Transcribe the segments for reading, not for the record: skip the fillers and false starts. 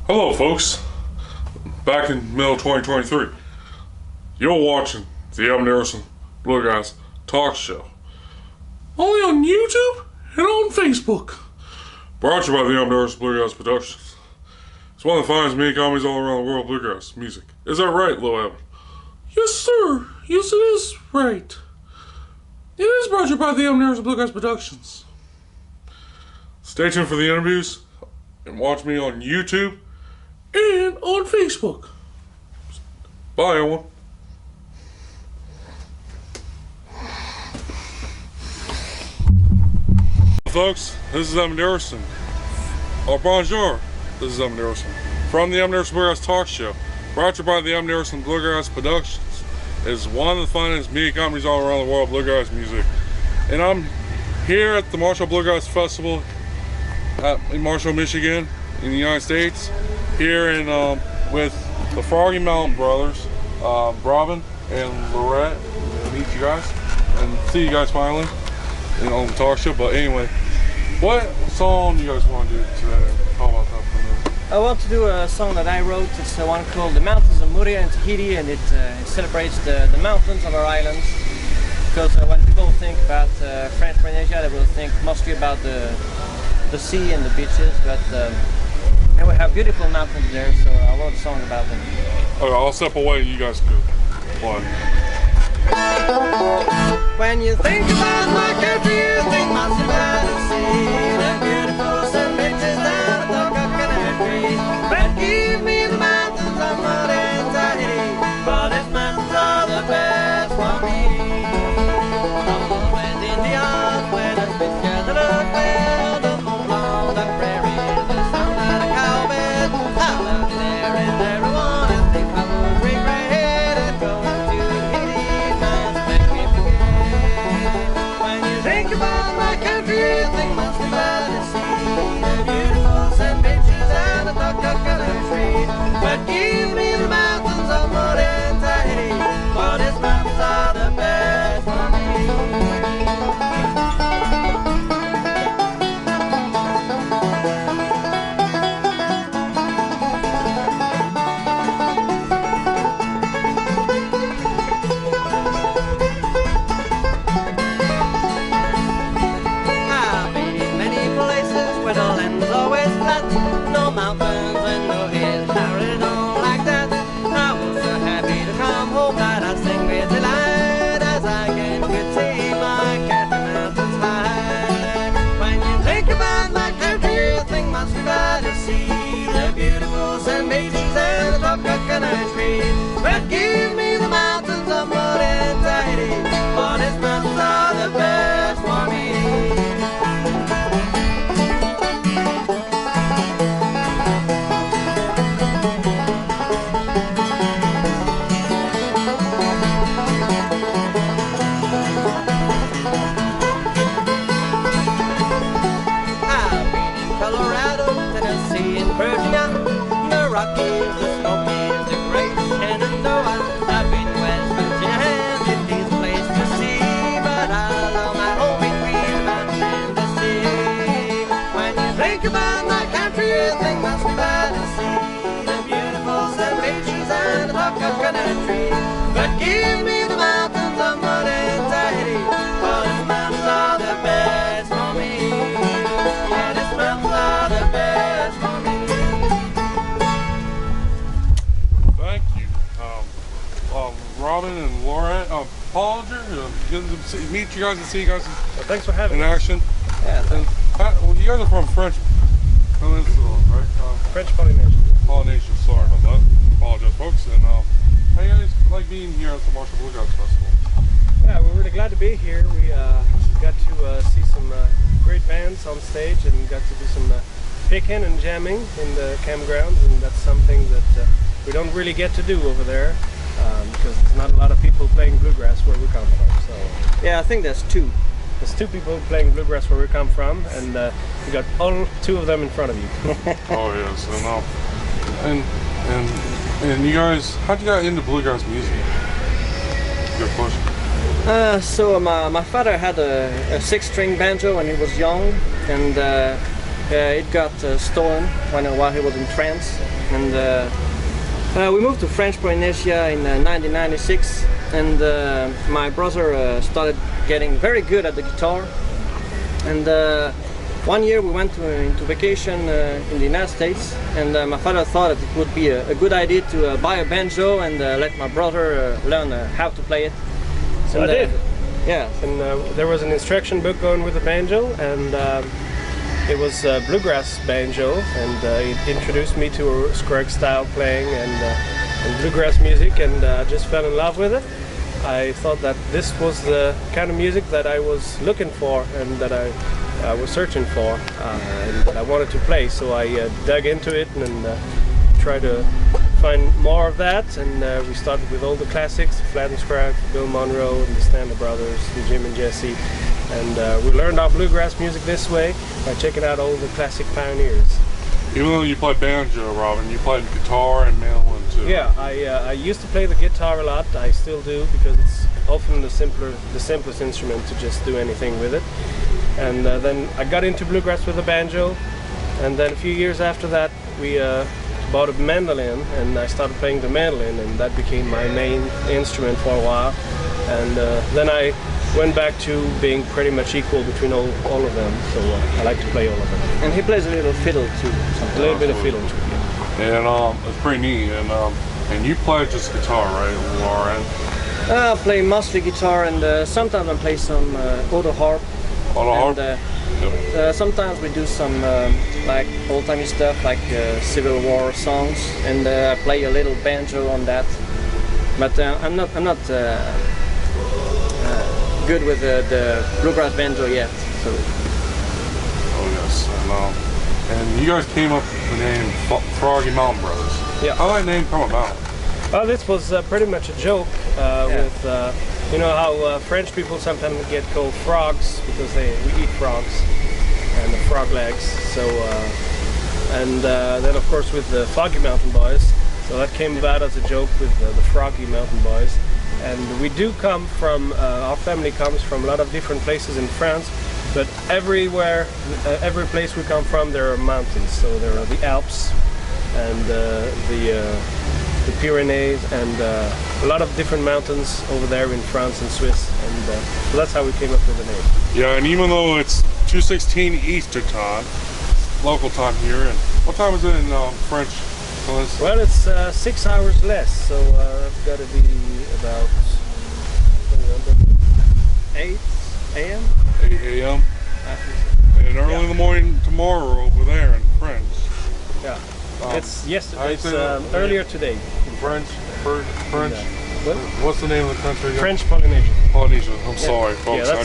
Hello folks, back in middle of 2023. You're watching the Dickerson Bluegrass talk show. Only on YouTube and on Facebook. Brought to you by the Dickerson Bluegrass Productions. It's one of the finest media comedies all around the world, bluegrass music. Is that right, Lil Evan? Yes sir, yes it is right. It is brought to you by the Dickerson Bluegrass Productions. Stay tuned for the interviews and watch me on YouTube and on Facebook. Bye, everyone. Folks, this is Dickerson. Oh, bonjour. This is Dickerson from the Dickerson Bluegrass Talk Show, brought to you by the Dickerson Bluegrass Productions. It's one of the finest media companies all around the world, bluegrass music. And I'm here at the Marshall Bluegrass Festival in Marshall, Michigan, in the United States. Here in with the Froggy Mountain Brothers, Robin and Lorette. Meet you guys and see you guys finally on the talk show. But anyway, what song do you guys want to do today? How about that for me? I want to do a song that I wrote. It's one called "The Mountains of Muria" in Tahiti, and it celebrates the mountains of our islands. Because when people think about French Polynesia, they will think mostly about the sea and the beaches, but and we have beautiful mountains there, so I wrote a song about them. Okay, I'll step away and you guys could play. When you think about my country, you think must about the sea, the beautiful sun beaches down the coconut tree. But give me the mountains of mud and Tahiti, for these mountains are the best for me. From the West Indies, where the fish gather up, where the moon on the prairie, the sound of the cowbell, I love you there and everyone. I think I would regret it going to Tahiti, must make me forget. When you think about my country, you think must be by the sea, the beautiful sand beaches and the dark coconut tree. But give me the mountains of mud and Tahiti, for these mountains are the best for me. I've been in many places where the land's always flat, no mountains and no hills, I really don't like that. I was so happy to come home that I sing with delight as I can could see my country mountains high. When you think about my country, you think must be by the sea, the beautiful sand beaches and the top coconut trees. But give me the mountains of mud and Tahiti, for these mountains are the best for me. I've been in Colorado, Tennessee, and Virginia, the Rockies, the Smokies, the Great Shenandoah. I've been to West Virginia, and it is a place to see, but I love my home between the mountains and the sea. When you think about my country, you think must be by the sea, the beautiful sand beaches and the dark coconut trees. But give me the mountains of mud and Tahiti, for these mountains are the best for me. Yeah, these mountains are the best for me. Thank you. Robin and Laura, Paulager, good to meet you guys and see you guys Thanks for having in us. action. Yeah, And well, you guys are from French Peninsula, right? French Polynesia. Polynesian, sorry about that. Apologize, folks. And how you guys like being here at the Marshall Bluegrass Festival? Yeah, we're really glad to be here. We got to see some great bands on stage and got to do some picking and jamming in the campgrounds, and that's something that we don't really get to do over there because there's not a lot of people playing bluegrass where we come from. So yeah, I think there's two. there's two people playing bluegrass where we come from, and you got all two of them in front of you. Oh yes, and you guys, how'd you get into bluegrass music? Good question. So my father had a six-string banjo when he was young, and it got stolen while he was in France, and we moved to French Polynesia in 1996, and my brother started getting very good at the guitar, and one year we went into vacation in the United States, and my father thought that it would be a good idea to buy a banjo and let my brother learn how to play it. So I did. Yeah. And there was an instruction book going with the banjo, and it was a bluegrass banjo, and it introduced me to Scruggs style playing and bluegrass music, and I just fell in love with it. I thought that this was the kind of music that I was looking for and that I was searching for, and that I wanted to play. So I dug into it and tried to find more of that, and we started with all the classics, Flat and Scruggs, Bill Monroe, and the Stanley Brothers, and Jim and Jesse, and we learned our bluegrass music this way by checking out all the classic pioneers. Even though you play banjo, Robin, you played guitar and mandolin too. Yeah, I used to play the guitar a lot. I still do, because it's often the simplest instrument to just do anything with it. And then I got into bluegrass with the banjo, and then a few years after that we bought a mandolin, and I started playing the mandolin, and that became my main instrument for a while. And then I went back to being pretty much equal between all of them, so I like to play all of them. And he plays a little fiddle too. A little bit of fiddle too. Yeah. And it's pretty neat. And you play just guitar, right, Lauren? I play mostly guitar, and sometimes I play some auto harp. Auto harp? And, sometimes we do some like old-timey stuff, like Civil War songs, and I play a little banjo on that. But I'm not good with the bluegrass banjo yet. So. Oh yes, and you guys came up with the name Froggy Mountain Brothers. Yeah. How did that name come about? Well, this was pretty much a joke with, you know how French people sometimes get called frogs because we eat frogs and the frog legs. So, and then of course with the Froggy Mountain Boys. So that came about as a joke with the Froggy Mountain Boys. And we do come from, our family comes from a lot of different places in France, but everywhere, every place we come from, there are mountains. So there are the Alps and the Pyrenees, and a lot of different mountains over there in France and Swiss, and so that's how we came up with the name. Yeah, and even though it's 2:16 Eastern time, local time here, and what time is it in French? Well, it's 6 hours less, so it's got to be about 8 a.m. 8 a.m. And early in the morning tomorrow over there in French. Yeah. It's yesterday. It's that? earlier today. French. What? What's the name of the country again? French Polynesia. Polynesia. I'm sorry, folks. Yeah,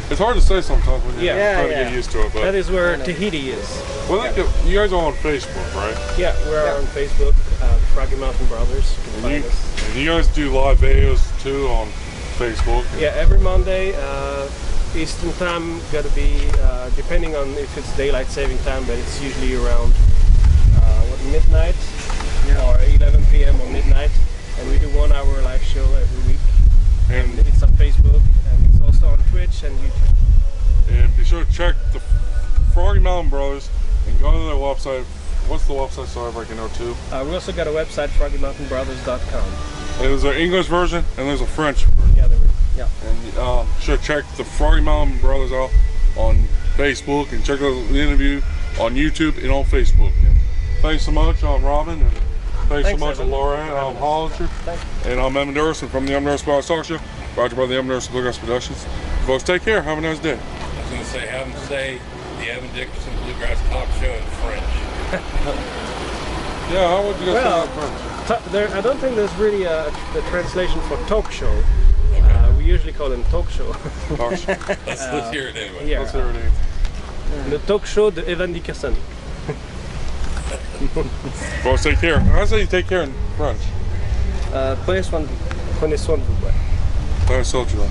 it's hard to say sometimes when you're Yeah. trying to get used to it. But That is where Tahiti is. well, you guys are on Facebook, right? Yeah, we're on Facebook, Froggy Mountain Brothers. You can find us. And you guys do live videos too on Facebook. Yeah, every Monday, Eastern time, got to be, depending on if it's daylight saving time, but it's usually around midnight or 11 p.m. or midnight, and we do 1 hour live show every week, and it's on Facebook, and it's also on Twitch and YouTube. And be sure to check the Froggy Mountain Brothers and go to their website. What's the website so everybody can know too? We also got a website, froggymountainbrothers.com. And there's an English version and there's a French version. Yeah, there is. Yeah. And should check the Froggy Mountain Brothers out on Facebook, and check out the interview on YouTube and on Facebook. And thanks so much, Robin, and thanks so much, Evan, Lauren, Hollinger, and I'm Evan Dickerson from the Evan Bluegrass Talk Show, brought to you by the Evan Bluegrass Productions. Folks, take care. Have a nice day. I was going to say, have them say the Evan Dickerson Bluegrass Talk Show in French. Yeah, how would you guys Well, say that in French? I don't think there's really a translation for talk show. We usually call them talk show. Gosh, Let's hear it anyway. Yeah. let's hear it in. Le talk show de Evan Dickerson. Folks, take care. How do I say you take care in French? Prenez soin de vous. Prenez soin de vous. Prenez soin de vous.